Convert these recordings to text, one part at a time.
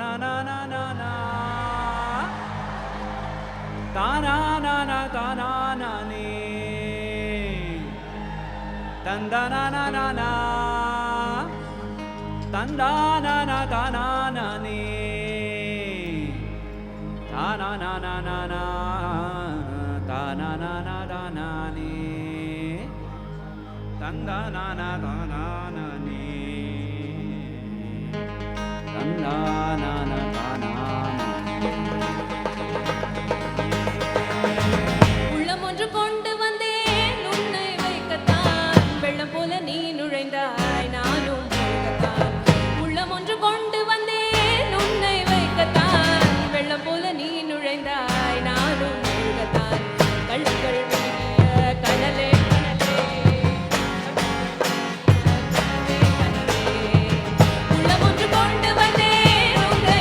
na na na na na ta na na na ta na na ni tan da na na na na tan da na na ta na na ni ta na na na na na ta na na na da na ni tan da na na ta na na ni tan da na na ta na na உள்ளம் ஒன்று கொண்டு வந்தேன் உன்னை வைக்கத்தான் வெள்ளம் போல நீ நுழைந்தாய் நானும் முழுகத்தான் உள்ளம் ஒன்று கொண்டு வந்தேன் உன்னை வைக்கத்தான் வெள்ளம் போல நீ நுழைந்தாய் நானும் முழுகத்தான் கண்கள் விழிய கடலே உள்ளம் ஒன்று கொண்டு வந்தேன் உன்னை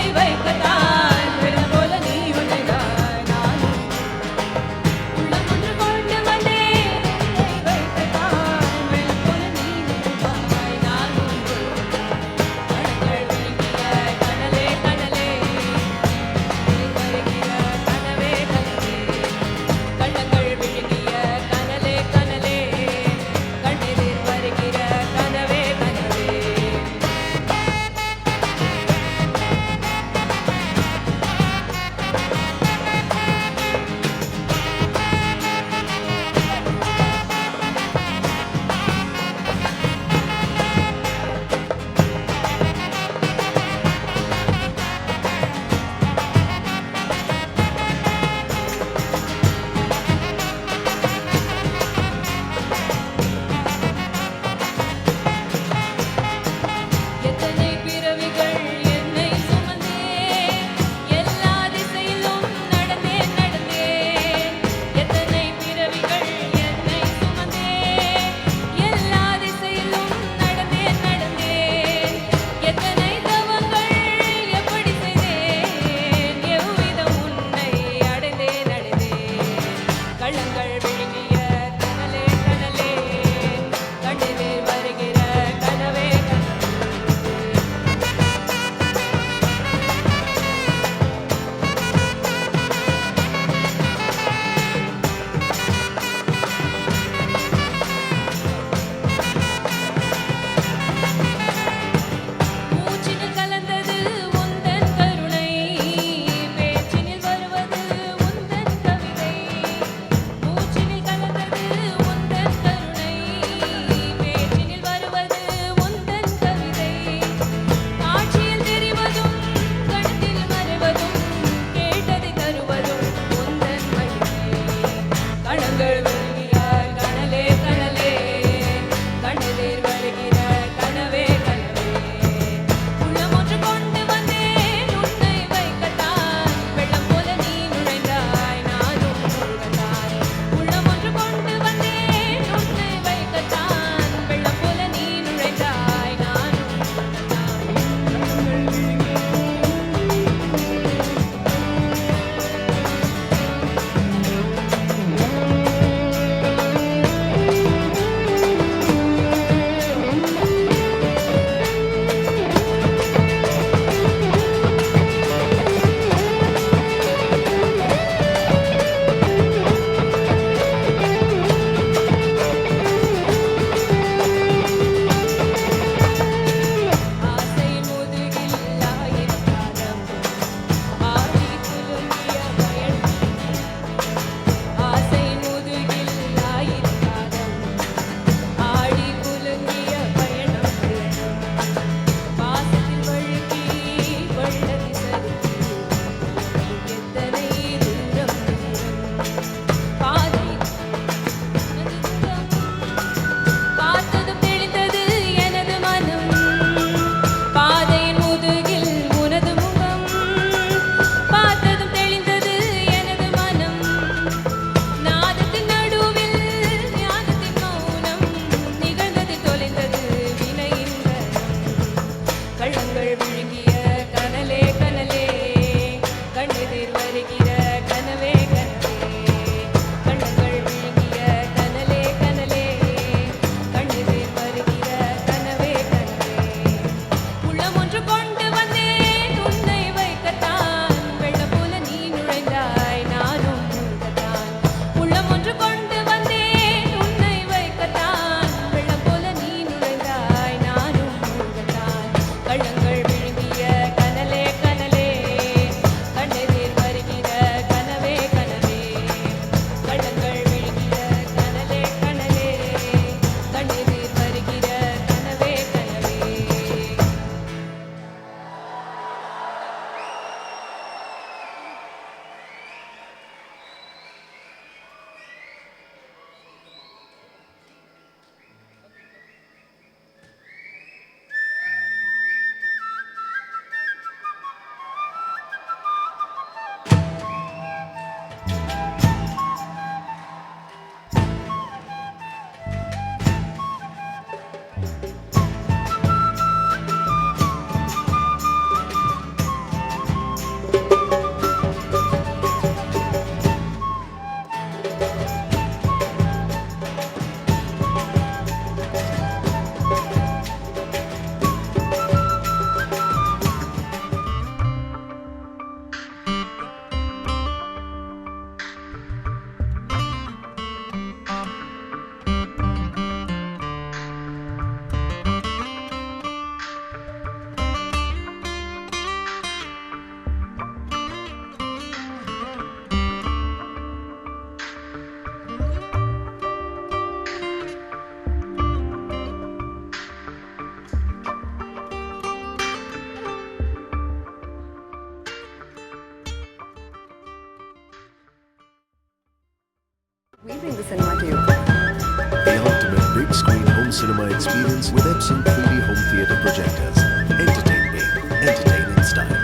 The ultimate big screen home cinema experience with Epson 3D home theater projectors. Entertain big, entertain in style.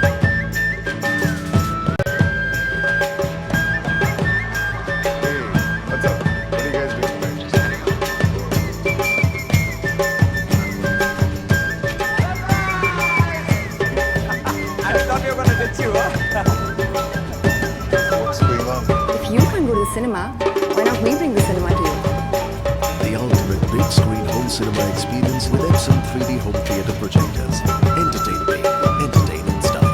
Hey, what's up? What are you guys doing tonight? Just heading out. I thought you were gonna ditch you, huh? What's going on? If you can't go to the cinema, why not we bring the cinema to you? The ultimate big screen home cinema experience with Epson 3D home theater projectors. Entertain big, entertain in style.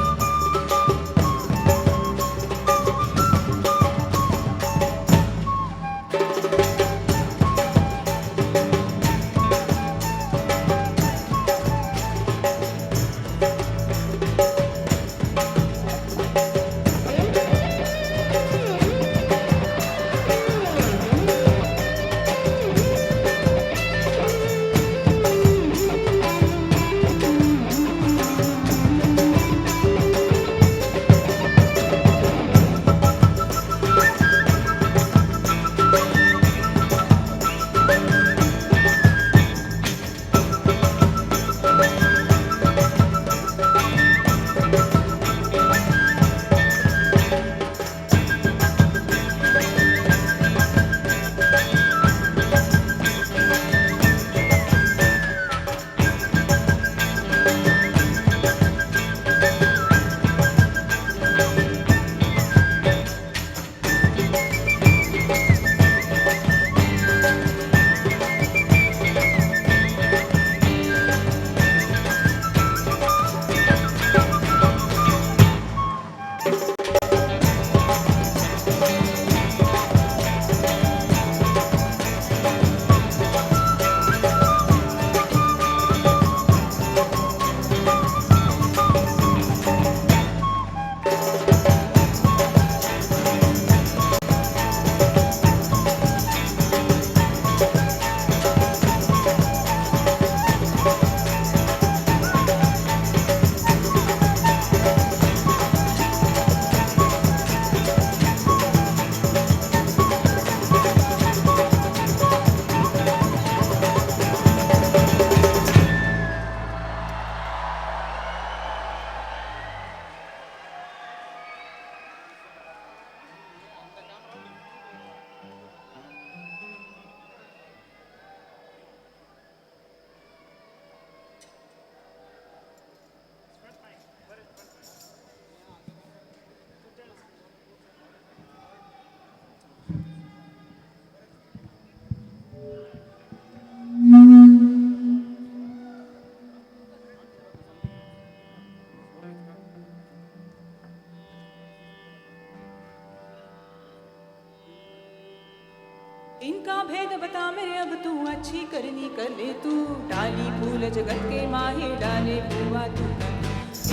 इनका भेद बता मेरे अब तू अच्छी करनी कर ले तू डाली फूल जगत के माहे डाले बुआ तू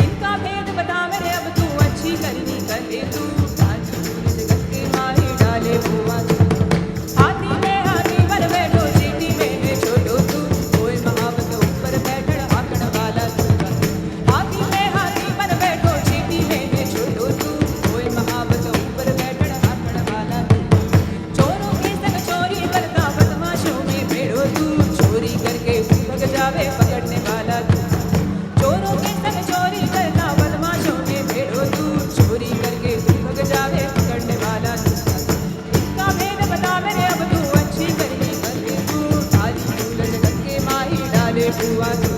इनका भेद बता मेरे अब तू अच्छी करनी कर ले तू डाली फूल जगत के माहे डाले बुआ तू हाथी पर बैठो चीटी में छोटो तू कोई महावत ऊपर बैठड़ आकड़ वाला तू हाथी पर बैठो चीटी में छोटो तू कोई महावत ऊपर बैठड़ आकड़ वाला तू चोरों के संग चोरी करता बदमाशों में भेड़ो तू चोरी करके भग जावे पकड़ने वाला तू चोरों के संग चोरी करता बदमाशों में भेड़ो तू चोरी करके भग जावे पकड़ने वाला तू इनका भेद बता मेरे अब तू अच्छी करनी कर ले तू डाली फूल जगत के माही डाले बुआ तू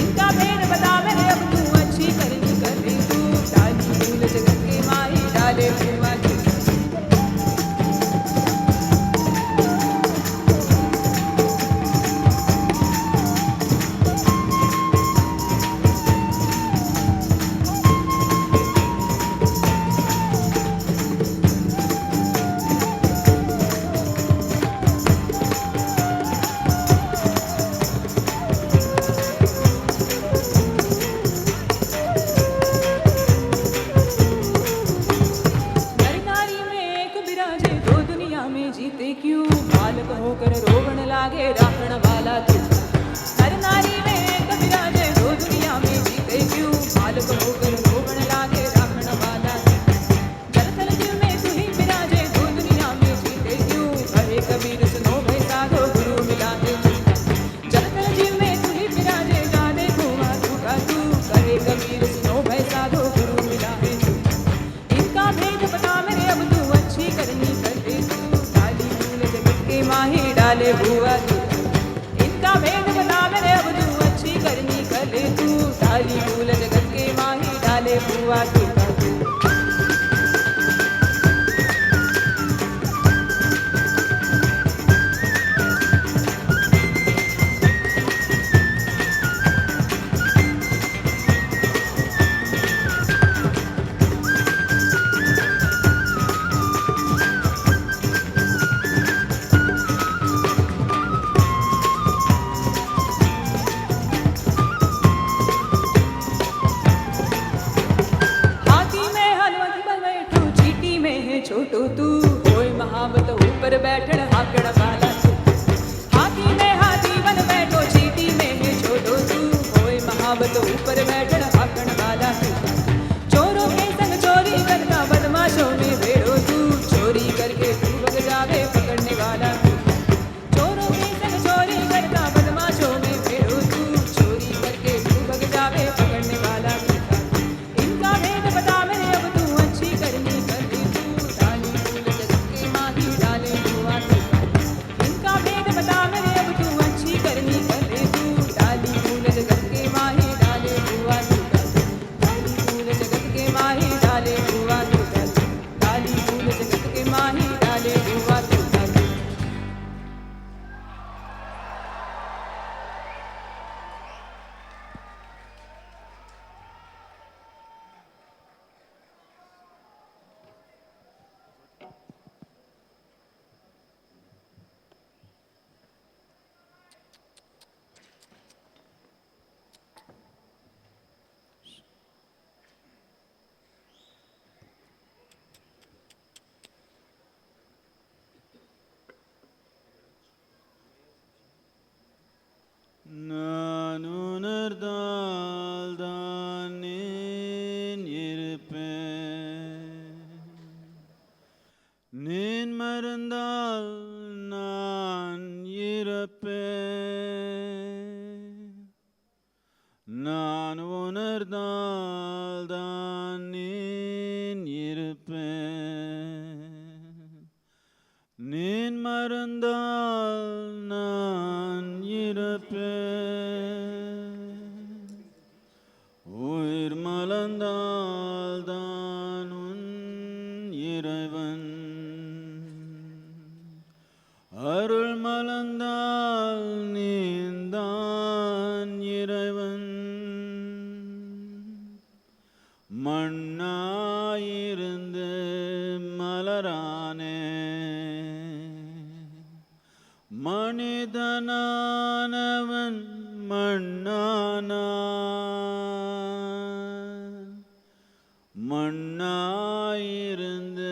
इनका भेद बता मेरे अब तू अच्छी करनी कर ले तू डाली फूल जगत के माही डाले बुआ तू कबीर सुनो भाई साधो गुरु डाले बुआ तू इनका भेद बता मेरे अब तू अच्छी करनी कर तू डाली फूल जगत के माही डाले बुआ तू छोटो तू होय महावत ऊपर बैठण हाकड़ वाला तू हाथी में हाथी बन बैठो चीटी में है छोटो तू होय महावत ऊपर बैठण हाकड़ वाला तू चोरों के संग चोरी करता बदमाशों में भेड़ो तू चोरी करके तू भग जावे पकड़ने वाला तू चोरों के संग चोरी करता बदमाशों में भेड़ो तू चोरी करके तू भग जावे पकड़ने वाला तू इनका भेद बता मेरे अब तू अच्छी करनी कर इनका भेद बता मेरे अब तू अच्छी करनी कर तू डाली फूल जगत के माही डाले बुआ तू डाली फूल जगत के माही डाले बुआ तू डाली फूल जगत के माही डाले बुआ तू நான் உணர்ந்தால் தான் நீன் இருப்பேன் நீன் மறந்தால் நான் இறப்பேன் நான் உணர்ந்தால் தான் நீன் இருப்பேன் நீன் மறந்தால் நான் இறப்பேன் உயிர் மலர்ந்தால் தான் உன் இறைவன் அருள் மலர்ந்தால் நீந்தான் இறைவன் மண்ணாயிருந்து மலரானே மனிதனானவன் மண்ணானான் மண்ணாயிருந்து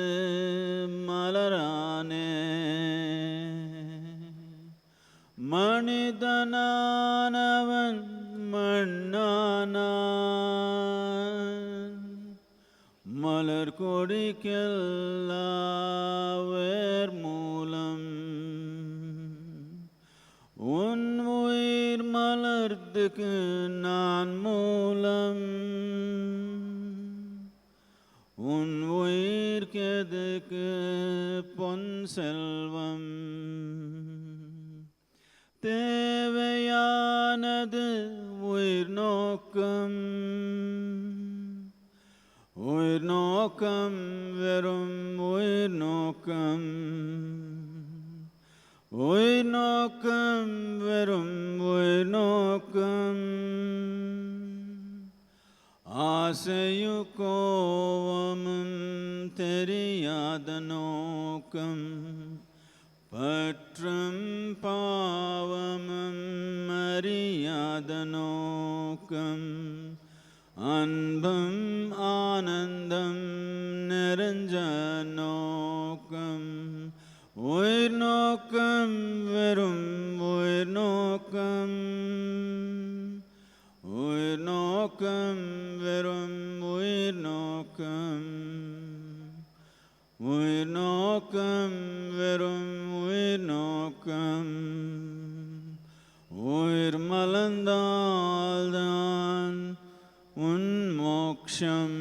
மலரானே மனிதனானவன் மண்ணானான் மலர் கொடிக்கெல்லாம் வேர் மூலம் உன் உயிர் மலர்த்துக்கு நான் மூலம் உன் உயிர் கெதுக்கு பொன் செல்வம் தேவையானது உயிர் நோக்கம் உயிர் நோக்கம் வெறும் உயிர் நோக்கம் உயிர் நோக்கம் வெறும் உயிர் நோக்கம் ஆசையு கோவமும் தெரியாத நோக்கம் பற்றும் பாவமும் அறியாத நோக்கம் அன்பும் ஆனந்தம் நிறைஞ்ச நோக்கம் உயிர் நோக்கம் வெறும் உயிர் நோக்கம் உயிர் நோக்கம் வெறும் உயிர் நோக்கம் உயிர் நோக்கம் வெறும் உயிர் நோக்கம் உயிர் மலர்ந்தால்தான் உன் மோக்ஷம்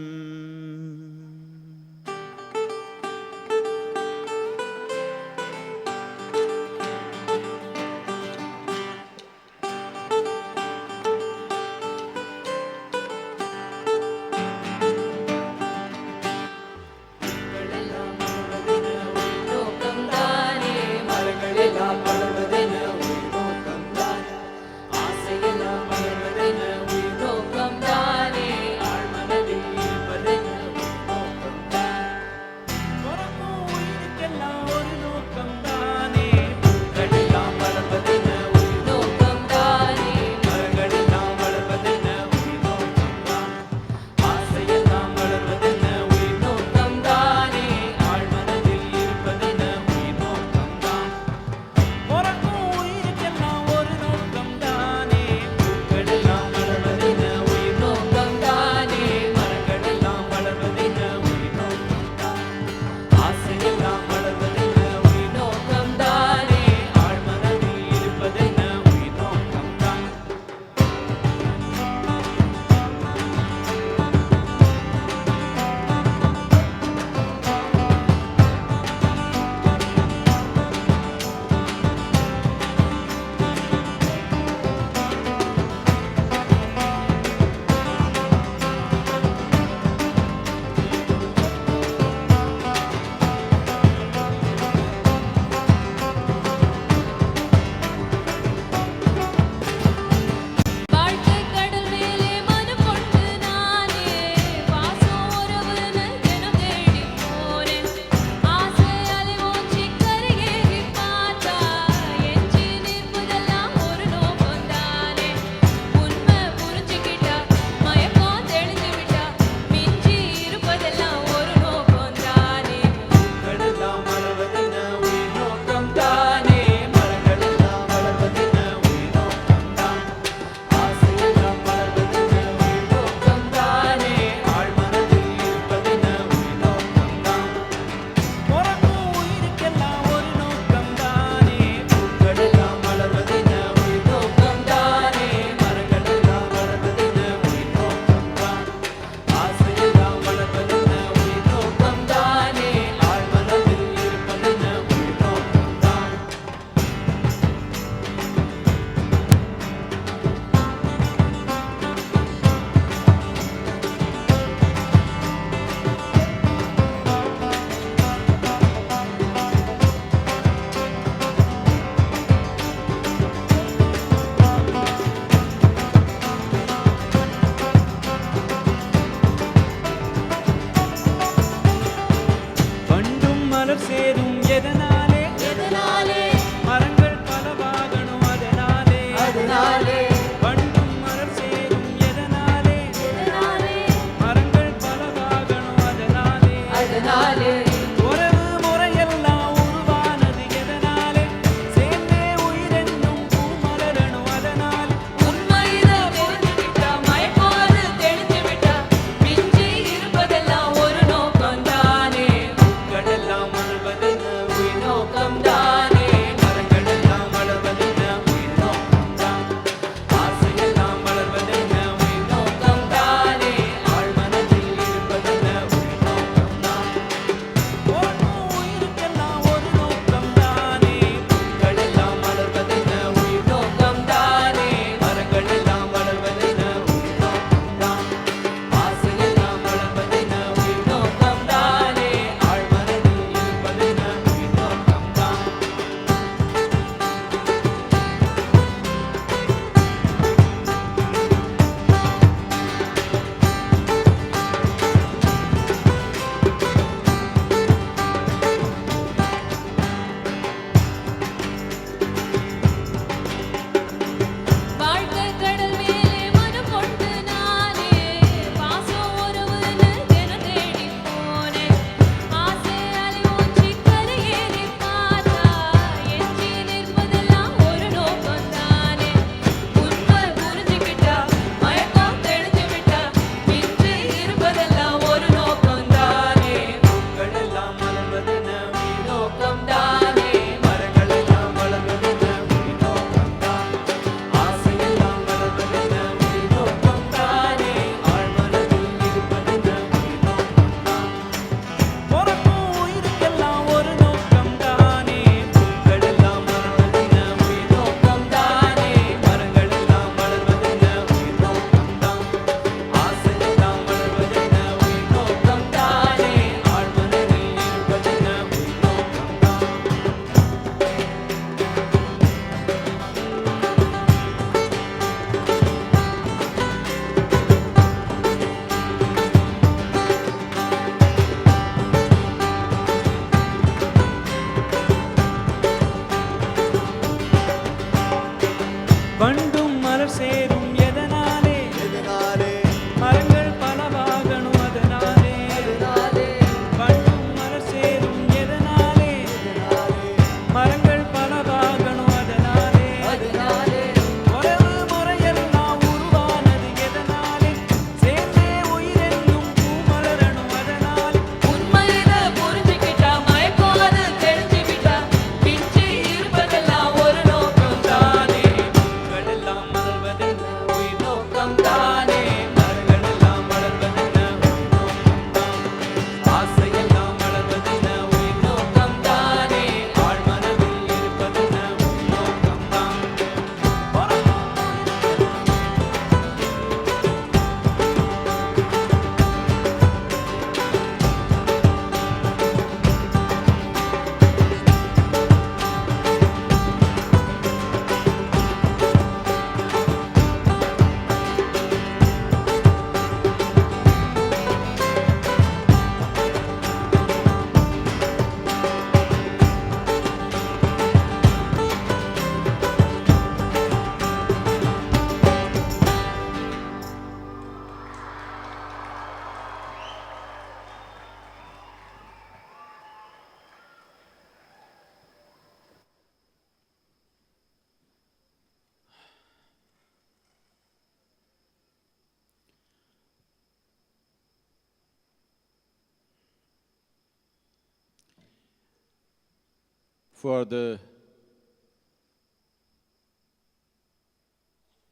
for the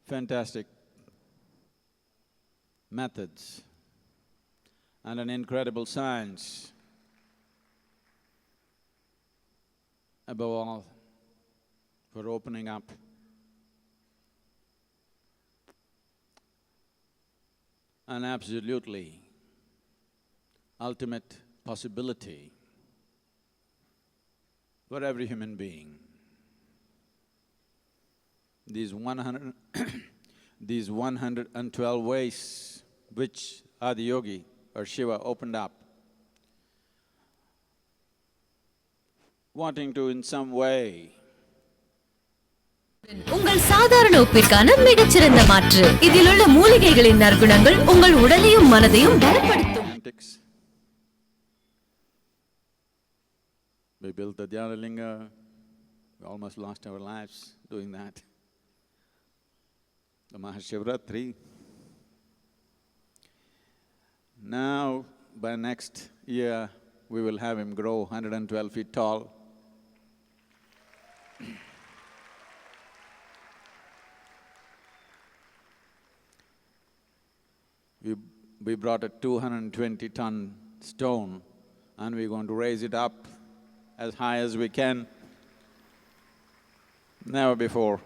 fantastic methods and an incredible science. Above all, for opening up an absolutely ultimate possibility for every human being. These 112 ways which Adiyogi or Shiva opened up, wanting to in some way உங்கள் சாதாரண உப்பிற்கான மிகச்சிறந்த மாற்று. இதிலுள்ள மூலிகைகளின் நற்குணங்கள் உங்கள் உடலையும் மனதையும் பலப்படுத்தும். We built the Dhyanalinga, we almost lost our lives doing that. The Mahashivratri. Now, by next year, we will have him grow 112 feet tall. We brought a 220-ton stone and we're going to raise it up as high as we can. Never before,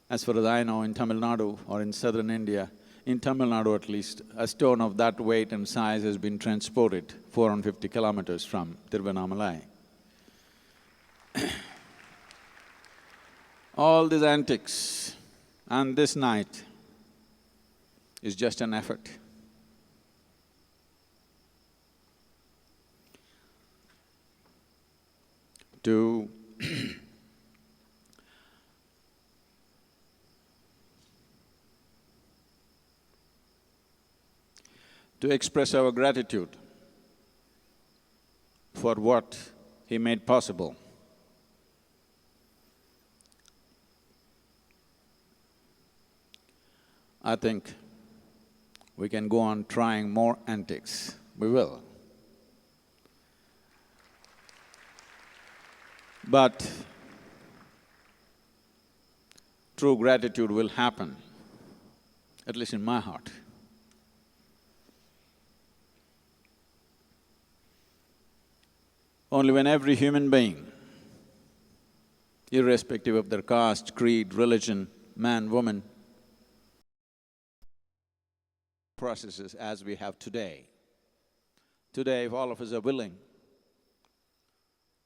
as far as I know, in Tamil Nadu or in southern India, in Tamil Nadu at least, a stone of that weight and size has been transported 450 kilometers from Tiruvannamalai. All these antics and this night is just an effort. To to express our gratitude for what he made possible. I think we can go on trying more antics. We will. But true gratitude will happen, at least in my heart. Only when every human being, irrespective of their caste, creed, religion, man, woman, processes as we have today. Today, if all of us are willing,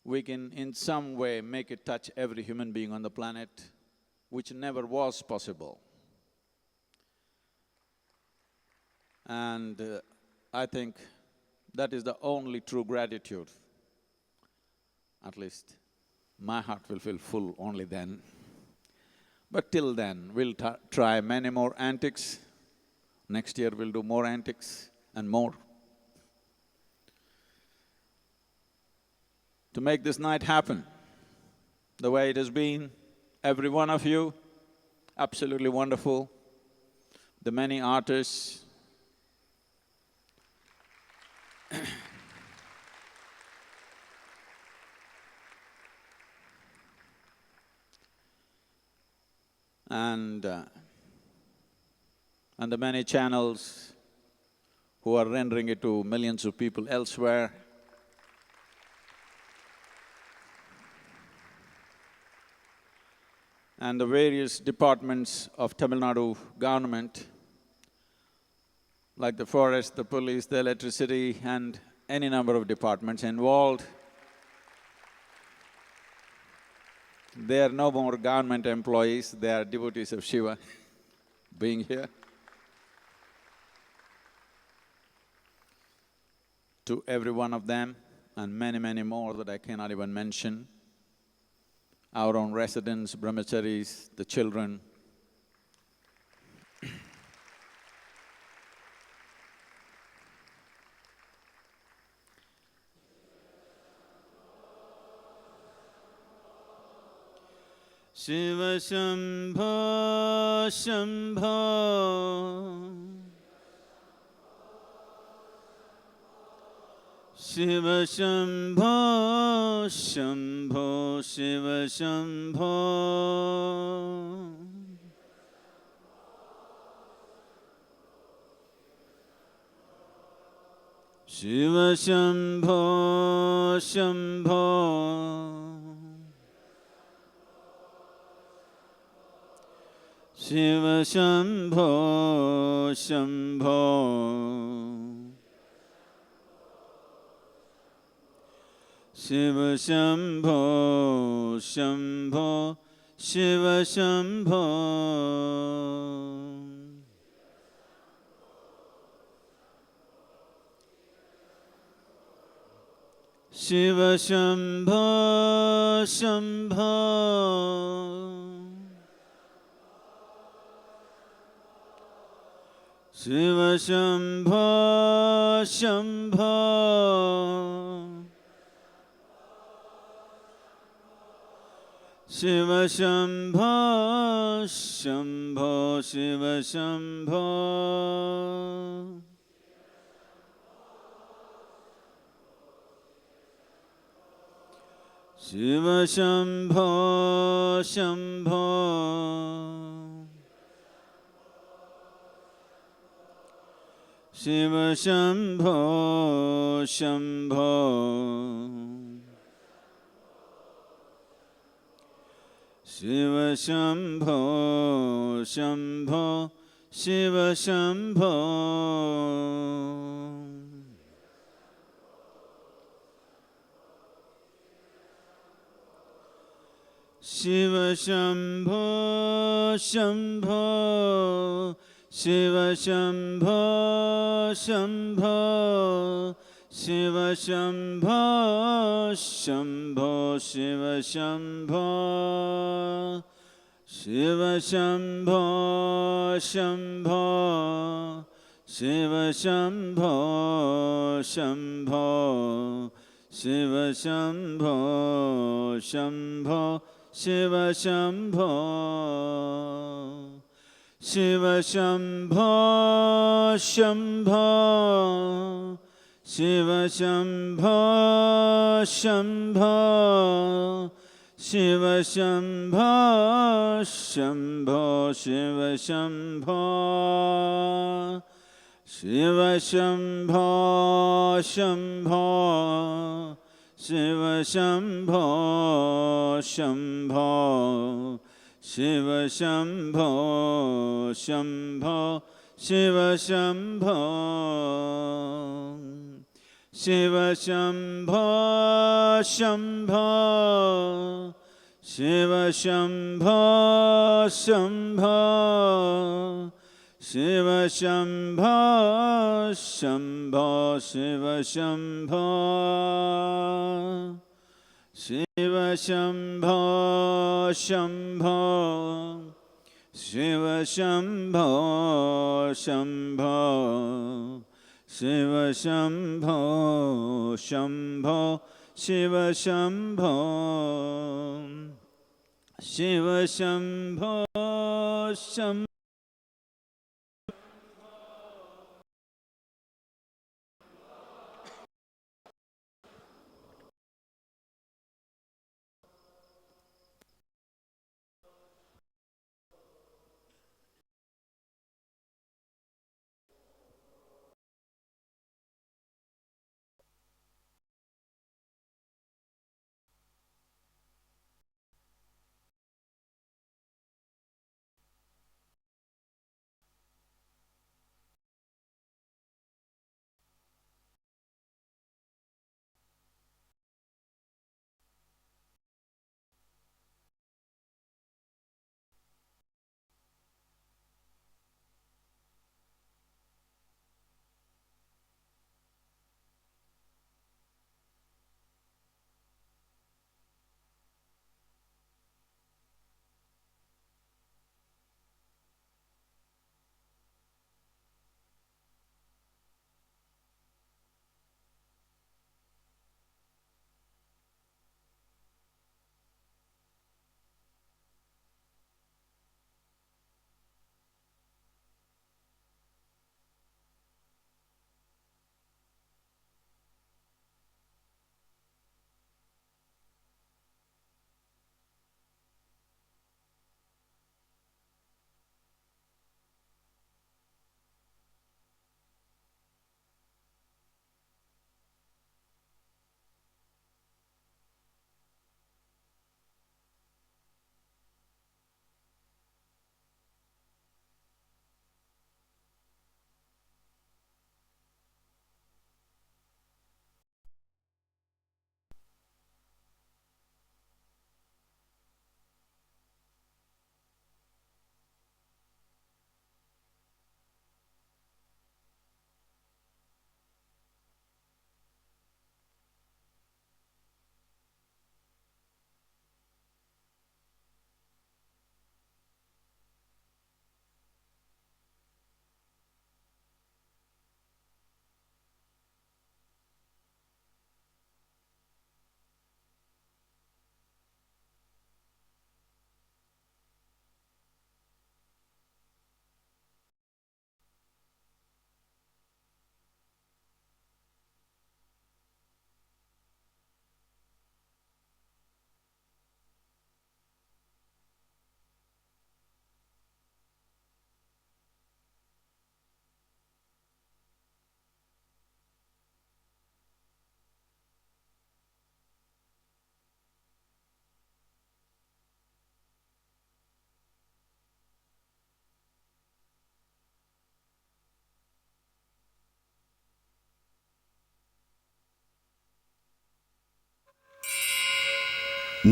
we can in some way make it touch every human being on the planet, which never was possible. And I think that is the only true gratitude. At least my heart will feel full only then. But till then, we'll try many more antics. Next year we'll do more antics and more. To make this night happen the way it has been, every one of you, absolutely wonderful. The many artists, and the many channels who are rendering it to millions of people elsewhere. And the various departments of Tamil Nadu government, like the forest, the police, the electricity, and any number of departments involved. They are no more government employees, they are devotees of Shiva being here. To every one of them, and many, many more that I cannot even mention, our own residents, brahmacharis, the children. Shiva Shambho Shambho Shiva Shambho Shambho Shiva Shambho Shiva Shambho Shambho Shiva Shambho Shambho Shiva Shambho Shambho Shiva Shambho Shiva Shambho Shambho Shiva Shambho Shambho Shiva Shambho Shambho Shiva Shambho Shiva Shambho Shambho Shiva Shambho Shambho Shiva Shambho Shambho Shiva Shambho Shiva Shambho Shambho Shiva Shambho Shambho Shiva Shambho Shambho Shiva Shambho Shiva Shambho Shambho Shiva Shambho Shambho Shiva Shambho Shambho Shiva Shambho Shiva Shambho Shambho Shiva Shambho Shambho Shiva Shambho Shambho Shiva Shambho Shiva Shambho Shambho Shiva Shambho Shambho Shiva Shambho Shambho Shiva Shambho Shiva Shambho Shambho Shiva Shambho Shambho Shiva Shambho Shambho Shiva Shambho Shiva Shambho Shambho Shiva Shambho Shambho Shiva Shambho Shambho Shiva Shambho Shiva Shambho Shambho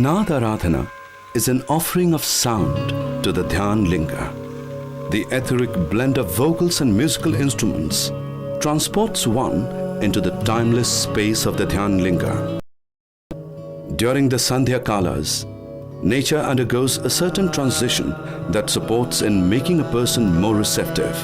Nadaradhana is an offering of sound to the Dhyan Linga. The etheric blend of vocals and musical instruments transports one into the timeless space of the Dhyan Linga. During the Sandhya Kalas, nature undergoes a certain transition that supports in making a person more receptive.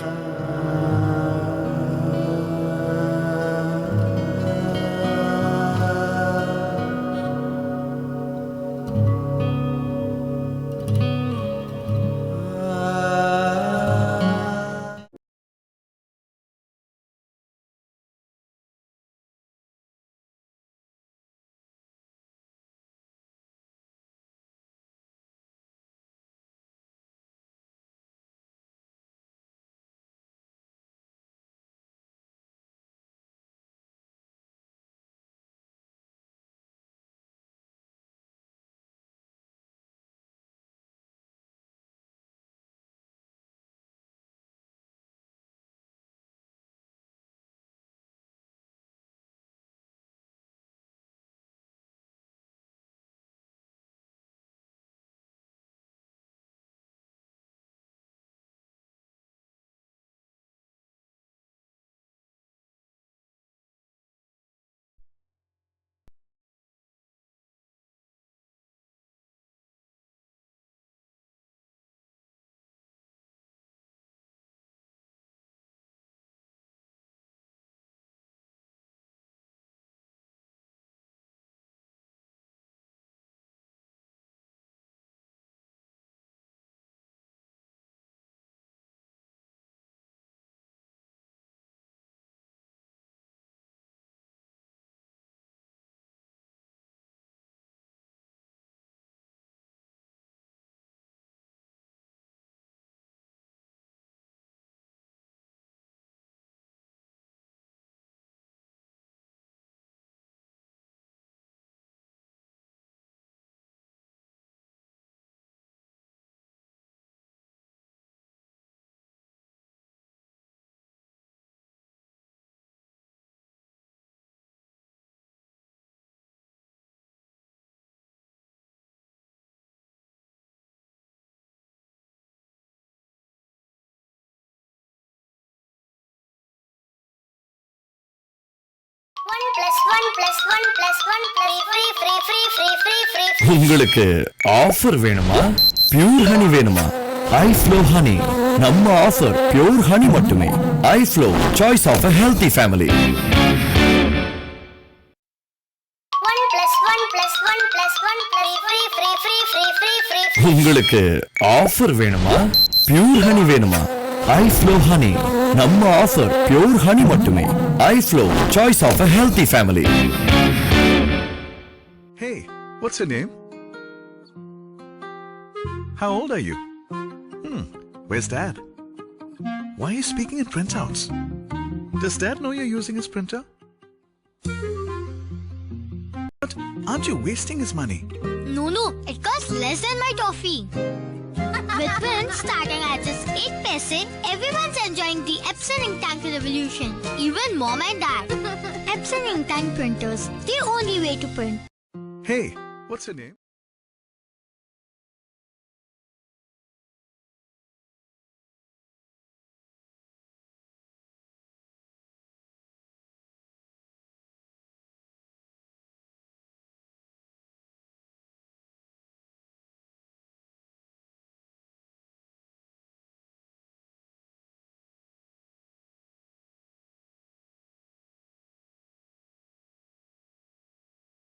உங்களுக்கு offer வேணுமா? Pure honey வேணுமா? iFlow Honey. நம்ம offer pure honey மட்டுமே. iFlow, choice of a healthy family. உங்களுக்கு offer வேணுமா? Pure honey வேணுமா? iFlow Honey. நம்ம offer pure honey மட்டுமே. iFlow, choice of a healthy family. Hey, what's your name? How old are you? Where's Dad? Why are you speaking in printouts? Does Dad know you're using his printer? But aren't you wasting his money? No, it costs less than my toffee. With prints starting at just 8 paise, everyone's enjoying the Epson Ink Tank revolution. Even Mom and Dad. Epson Ink Tank printers, the only way to print. Hey, what's your name?